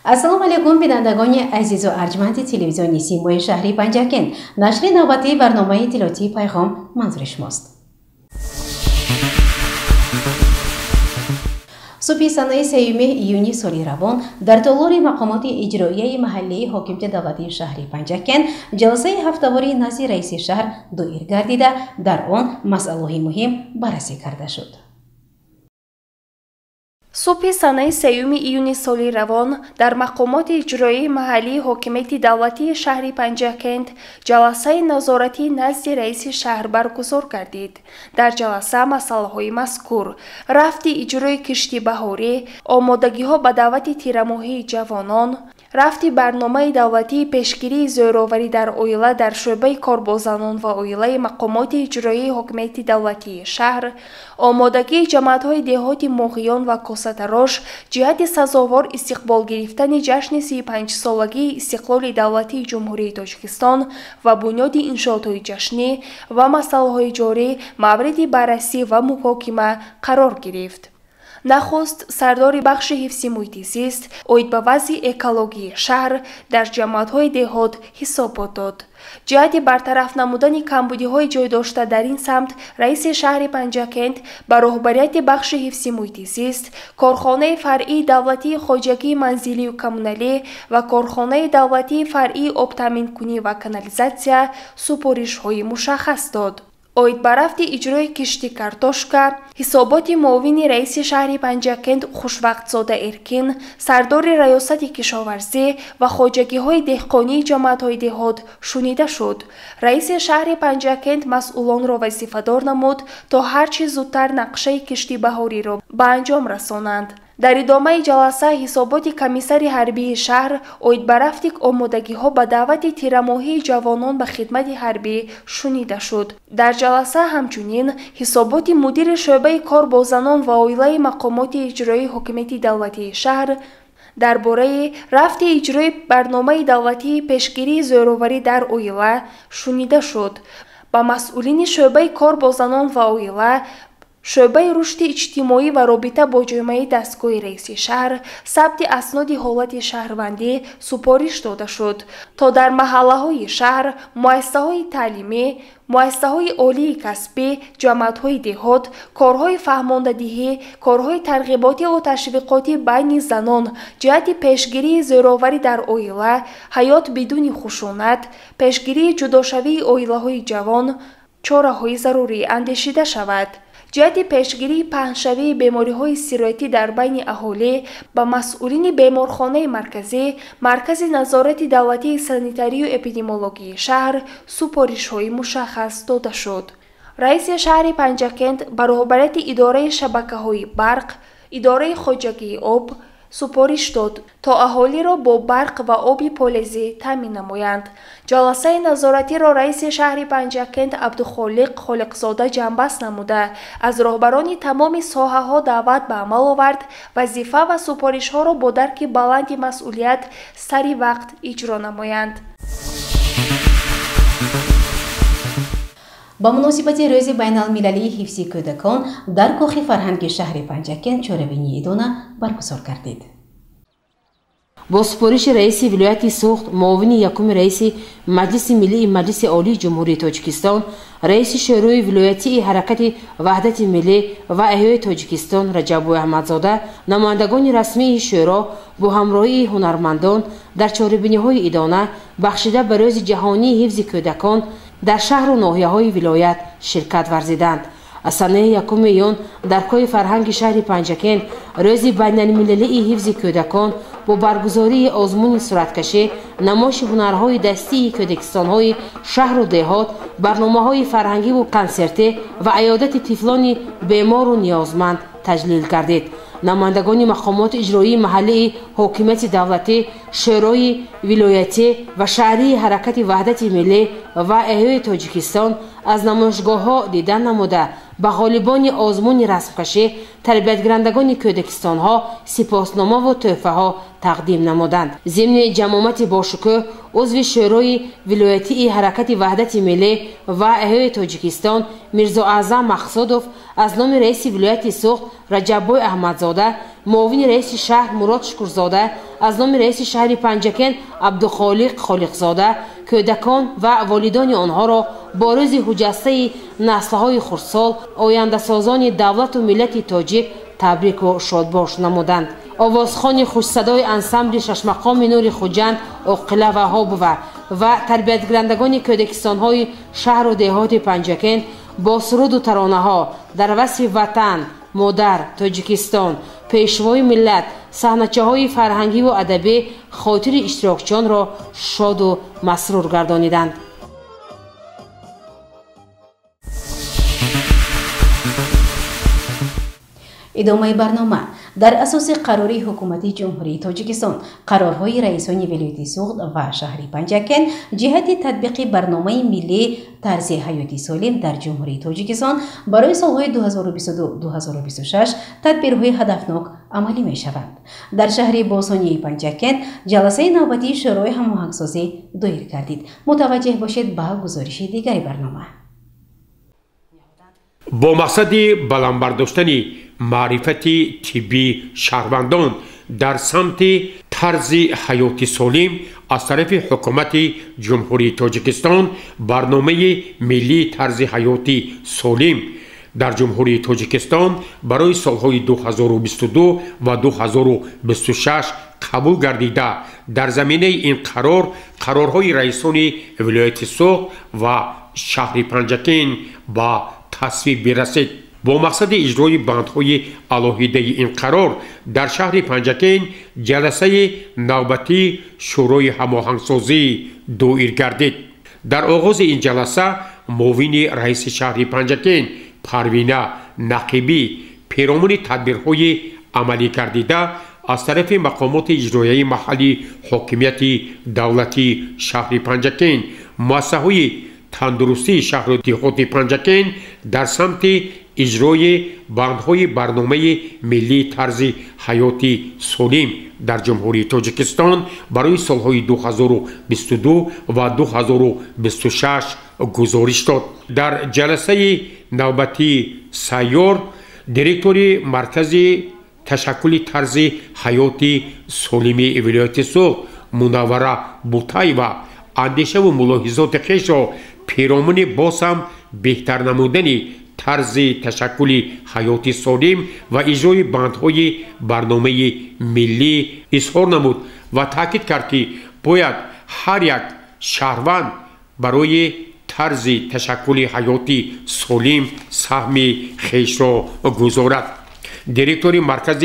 السلام علیکم بینندگان عزیز و ارجمند تلویزیون سیمای شهری پنجکن. نشر نوبتی برنامه اطلاعاتی پیغام منظور شماست. صبح سنه 3 ایونی سال روان در تالار مقامات اجرایی محلی حاکمیت دولتی شهری پنجکن جلسه هفته‌واری نزد رئیس شهر دایر گردیده در آن مسائل مهم بررسی کرده شد. صبح سنه 3 ایونی سال روان در مقامات اجرایی محلی حاکمیت دولتی شهر پنجکن جلسه نظارتی نزد رئیس شهر برگزار گردید. در جلسه مسائل مذکور رفت اجرای کشتی بهاری، آمادگی‌ها به دعوت تیرماهی جوانان، رفت برنامه دولتی پیشگیری زوراوری در اویله در شعبه کار با زنان و اویله مقامات اجرایی حاکمیت دولتی شهر، آمادگی جماعت‌های دهاتی ماهیان و کاسه‌تراش جهت سزاوار استقبال گرفتن جشن 35 سالگی استقلال دولتی جمهوری تاجیکستان و بنیاد انشاءات جشنی و مسائل جاری مورد بررسی و محاکمه قرار گرفت. نخست سردار بخش حفظ محیط زیست اوید به وضع اکولوژی شهر در جماعت‌های دهات حسابات داد. جهت برطرف نمودن کمبودی‌های جای داشته در این سمت رئیس شهر پنجکن با رهبریت بخش حفظ محیط زیست، کارخانه فرعی دولتی خواجگی منزلی و کمونالی و کارخانه دولتی فرعی آب تامین کنی و کانالیزاسیا سپارش‌های مشخص داد. اوید برافت اجرای کشتی کارتوشکا، حسابات معاون رئیس شهر پنجکن خوشوقت زاده ارکین، سردار ریاست کشاورزی و خواجگی‌های دهقانی جماعت‌های دهات شنیده شد. رئیس شهر پنجکن مسئولان را وظیفه‌دار نمود تا هرچه زودتر نقشه کشتی بهاری را به انجام رسانند. در ادامه جلسه حسابات کمیسر حربی شهر اوید برافت آمادگی‌ها به دعوت تیرماهی جوانان به خدمت حربی شنیده شد. در جلسه همچنین حسابات مدیر شعبه کار با زنان و اویله مقامات اجرایی حاکمیت دولتی شهر درباره رفت اجرای برنامه دولتی پیشگیری زوراوری در اویله شنیده شد. با مسئولین شعبه کار با زنان و اویله، شعبه رشد اجتماعی و رابطه با جامعه دستگاه رئیس شهر ثبت اسناد حالت شهروندی سپارش داده شد تا در محله‌های شهر، مؤسسه‌های تعلیمی، مؤسسه‌های عالی کسبی، جماعت‌های دهات، کارهای فهماندهی، کارهای ترغیباتی و تشویقاتی بین زنان جهت پیشگیری زوراوری در اویله، حیات بدون خشونت، پیشگیری جداشوی اویله‌های جوان، چاره‌های ضروری اندیشیده شود. جهت پیشگیری پهنشوی بیماری‌های سرایتی در بین اهالی با مسئولین بیمارخانه مرکزی، مرکز نظارت دولتی سانیتاری و اپیدمیولوژی شهر سپارش‌های مشخص داده شد. رئیس شهر پنجکن با رهبریت اداره شبکه‌های برق، اداره خواجگی آب سپارش داد تا اهالی را با برق و آب پلیزی تامین نمایند. جلسه نظارتی را رئیس شهر پنجکن عبدالخالق خالقزاده جنبست نموده از رهبران تمام ساحه‌ها دعوت به عمل آورد وظیفه و سپارش‌ها را با درک بلند مسئولیت سری وقت اجرا نمایند. با مناسبت روز بین المللی حفظ کودکان در کاخ فرهنگ شهر پنجکن چهارمین ادانه برگزار گردید. با سپارش رئیس ولایت سوخت، معاون یکم رئیس مجلس ملی مجلس عالی جمهوری تاجیکستان، رئیس شورای ولایتی حرکت وحدت ملی و احیای تاجیکستان رجب احمدزاده، نمایندگان رسمی شورا با همراهی هنرمندان در چهاربینی‌های ادانه بخشیده به روز جهانی حفظ کودکان در شهر و ناحیه‌های ولایت شرکت ورزیدند. از سنه یکم ایون در کاخ فرهنگ شهر پنجکن روز بین المللی حفظ کودکان با برگزاری آزمون صورتکشی، نمایش هنرهای دستی کودکستان‌های شهر و دهات، برنامه‌های فرهنگی و کنسرتی و عیادت طفلان بیمار و نیازمند تجلیل گردید. نمایندگان مقامات اجرایی محلی حاکمیت دولتی، شورای ولایتی و شهری حرکت وحدت ملی و احیای تاجیکستان از نمایشگاه‌ها دیدن نموده به غالبان آزمون رسمکشی تربیتگرندگان کودکستان‌ها سپاسنامه و تحفه‌ها تقدیم نمودند. ضمن جمامت باشکوه عضو شورای ولایتی حرکت وحدت ملی و احیای تاجیکستان میرزا اعظم مقصودوف از نام رئیس ولایت سوخت رجب‌بای احمدزاده، معاون رئیس شهر مراد شکرزاده، از نام رئیس شهر پنجکن عبدالخالق خالقزاده، کودکان و والدان آنها را با روز خجسته نسل‌های خردسال آینده‌سازان دولت و ملت تاجیک تبریک و شادباش نمودند. آوازخوان خوشصدای انسمبل ششمقام نور خوجند عقله و هابوه و تربیتگرندگان کودکستان‌های شهر و دهات پنجکن با سرود و ترانه ها در وصف وطن، مادر، تاجیکستان، پیشوای ملت، صحنه‌چه های فرهنگی و ادبی خاطر اشتراکچیان را شاد و مسرور گردانیدند. ادامه برنامه در اساس قراری حکومت جمهوری تاجیکستان قرارهای رئیسان ولایت سوخت و شهر پنجکن جهت تطبیق برنامه ملی طرز حیاتی سالم در جمهوری تاجیکستان برای سالهای 2022-2026 تدبیرهای هدفناک عملی می شوند. در شهر باسانی پنجکن جلسه نوبتی شورای هماهنگسازی دایر گردید. متوجه باشید به گزارش دیگر برنامه. با مقصد بلندبرداشتن معرفت طبی شهروندان در سمت طرز حیاتی سالم از طرف حکومت جمهوری تاجیکستان برنامه ملی طرز حیاتی سالم در جمهوری تاجیکستان برای سالهای 2022 و 2026 قبول گردیده در زمینه این قرارهای رئیسان ولایت سوخت و شهر پنجکن با تصویب برسید. با مقصد اجرای بندهای علاهیده این قرار در شهر پنجکن جلسه نوبتی شورای هماهنگسازی دایر گردید. در آغاز این جلسه معاون رئیس شهر پنجکن پروینه نقیبی پیرامون تدبیرهای عملی گردیده از طرف مقامات اجرایی محلی حاکمیت دولتی شهر پنجکن مؤسسه‌های تندرستی شهر و دهات پنجکن در سمت اجرای بندهای برنامه ملی طرز حیاتی سالم در جمهوری تاجیکستان برای سالهای 2022 و 2026 گزارش داد. در جلسه نوبتی سیار دیرکتور مرکز تشکل طرز حیاتی سالم ولایت سوخت منوره بوتایوا اندیشه و ملاحظات خویش را پیرامون باز هم بهتر نمودن طرز تشکل حیاتی سالم و اجرای بندهای برنامه ملی اظهار نمود و تاکید کرد که باید هر یک شهروند برای طرز تشکل حیاتی سالم سهم خویش را گذارد. دیرکتور مرکز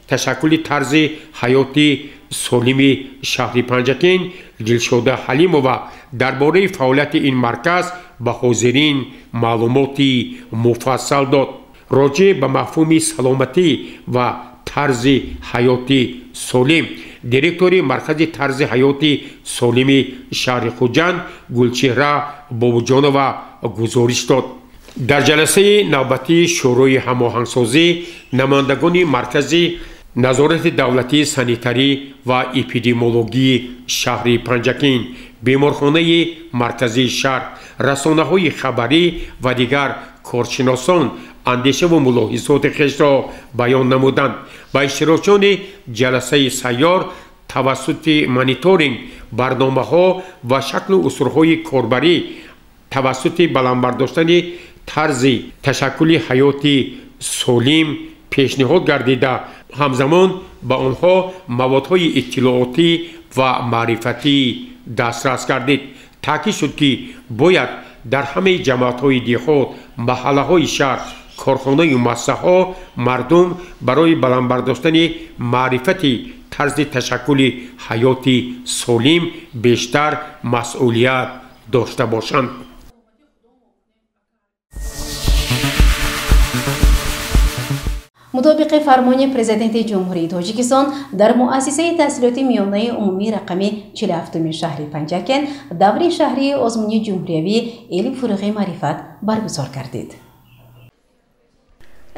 تشکل طرز حیاتی سالم شهر پنجکن دلشاده حلیمووا درباره فعالیت این مرکز به حاضرین معلوماتی مفصل داد. راجع به مفهوم سلامتی و طرز حیاتی سالم دیرکتور مرکز طرز حیاتی سالم شهر خوجند گلچهره بابوجانووا گزارش داد. در جلسه نوبتی شورای هماهنگسازی نمایندگان مرکز نظارت دولتی سانیتری و اپیدمیولوژی شهر پنجکن، بیمارخانه مرکزی شهر، رسانه‌های خبری و دیگر کارشناسان اندیشه و ملاحظات خویش را بیان نمودند. با اشتراکیان جلسه سیار توسط مانیتورینگ برنامه‌ها و شکل و اصول‌های کاربری توسط بلندبرداشتن طرز تشکل حیاتی سالم پیشنهاد گردیده همزمان با آنها موادهای اطلاعاتی و معرفتی دسترس گردید. تاکید شد که باید در همه جماعت‌های دهات، محله‌های شهر، کارخانه‌های و مؤسسه‌ها مردم برای بلندبرداشتن معرفتی طرز تشکل حیاتی سالم بیشتر مسئولیت داشته باشند. مطابق فرمان پرزیدنت جمهوری تاجیکستان در مؤسسه تحصیلات میانه عمومی رقمی 47 شهر پنجکن دوره شهری آزمونی جمهوری علم فروغ معرفت برگزار گردید.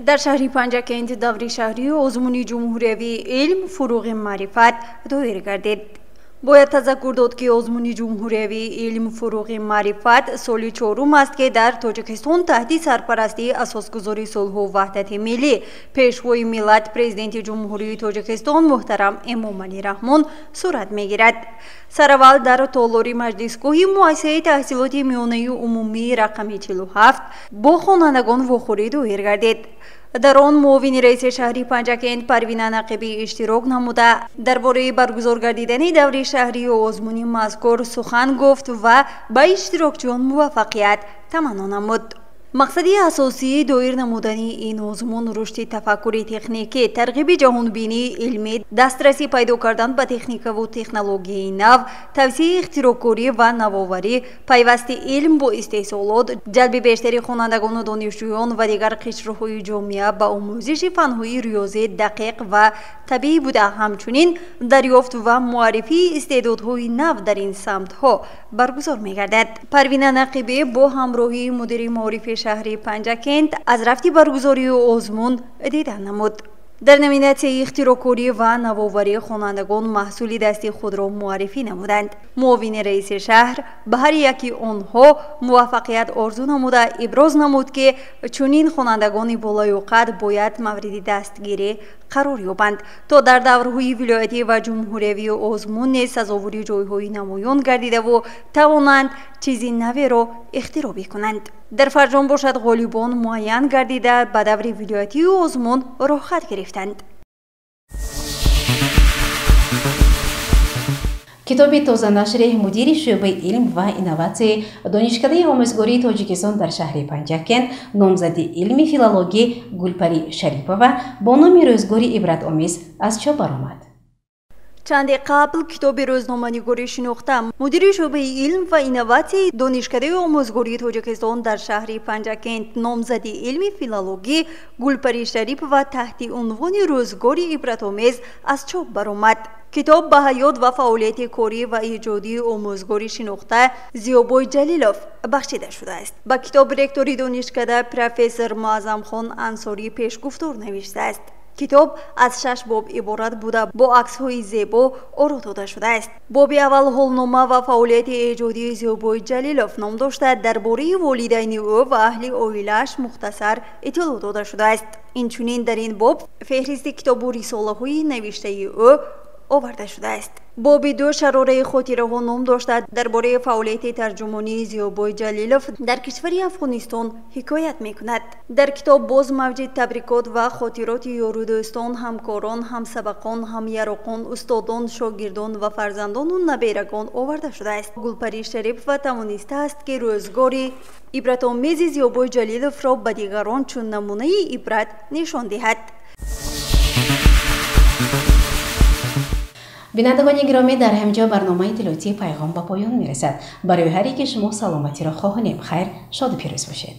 در شهر پنجکن دوره شهری آزمونی جمهوری علم فروغ معرفت دایر گردید. باید تذکر داد که آزمون جمهوری علم فروغ معرفت سال 4 است که در تاجیکستان تحت سرپرستی اساسگذاری صلح و وحدت ملی پیشوای ملت پرزیدنت جمهوری تاجیکستان محترم امامعلی رحمون صورت میگیرد. سراول در تالاری مجلسگاهی مؤسسه تحصیلات میانه عمومی رقم 47 با خوانندگان واخوری دایر گردید. در آن معاون رئیس شهری پنجکند پروین نقیبی اشتراک نموده درباره برگزار گردیدن دوره شهری و آزمون مذکور سخن گفت و به اشتراکچیان موفقیت تمنا نمود. مقصد اساسی دایر نمودن این آزمون رشد تفکر تکنیکی، ترغیب جهانبینی علمی، دسترسی پیدا کردن به تکنیک و تکنولوژی نو، توسعه اختراعکاری و نوآوری، پیوست علم با استحصالات، جلب بیشتر خوانندگان و دانشجویان و دیگر قشرهای جامعه به آموزش فنهای ریاضی دقیق و طبیعی بوده. همچنین دریافت و معرفی استعدادهای نو در این سمت‌ها برگزار می‌گردد. پروین نقیبی با همراهی مدیر معارف شهری پنجکند از رفتی برگزاری آزمون دیدن نمود. در نمینت اختراعکاری و نوآوری خوانندگان محصول دستی خود را معرفی نمودند. معاون رئیس شهر به هر یکی آنها موفقیت آرزو نموده ابراز نمود که چنین خوانندگان بالای قد باید مورد دستگیری قرار یابند تا در دورهای ولایتی و جمهوری آزمون نیز سزاواری جایهای نمایان گردیده و توانند چیزی نوی را اختراع کنند. در فرجام باشد غالبان معین گردیده به دور ولایتی آزمون راه خط گرفتند. کتاب تازه نشر مدیر شعبه علم و اینوواسیون دانشکده آموزگاری تاجیکستان در شهر پنجکند نامزد علمی فیلولوژی گلپری شریپووا با نام روزگاری عبرت‌آمیز از چاپ برآمد. چند قبل کتاب روزنامه‌نگاری شناخته مدیر شعبه علم و اینوواسیون دانشکده آموزگاری تاجیکستان در شهر پنجکند نامزد علمی فیلولوژی گلپری شریپووا تحت عنوان روزگاری عبرت‌آمیز از چاپ برآمد. کتاب به حیات و فعالیت کاری و ایجادی آموزگاری شناخته زیابای جلیلوف بخشیده شده است. با کتاب رکتوری دانشکده پروفسور معظم خان انصاری پیشگفتار نوشته است. کتاب از 6 باب عبارت بوده با عکس‌های زیبا آرا داده شده است. باب اول حالنامه و فعالیت ایجادی زیابای جلیلوف نام داشته درباره والدین او و اهل عائله‌اش مختصر اطلاع داده شده است. اینچنین در این باب فهرست کتاب و رساله‌های نوشته او آورده شده است. باب 2 شراره خاطره ها نام داشته درباره فعالیت ترجمانی زیابای جلیلوف در کشور افغانستان حکایت میکند. در کتاب باز موجود تبریکات و خاطرات یار دوستان، همکاران، همسبقان، همیراقان، استادان، شاگردان و فرزندان و نبیرگان آورده شده است. گلپری شریپووا توانسته است که روزگاری عبرت‌آمیز زیابای جلیلوف را به دیگران چون نمونه عبرت نشان دهد. بینندگان گرامی، در همینجا برنامه اطلاعاتی پیغام به پایان میرسد. برای هر یک شما سلامتی را خواهانیم. خیر، شاد و پیروز باشید.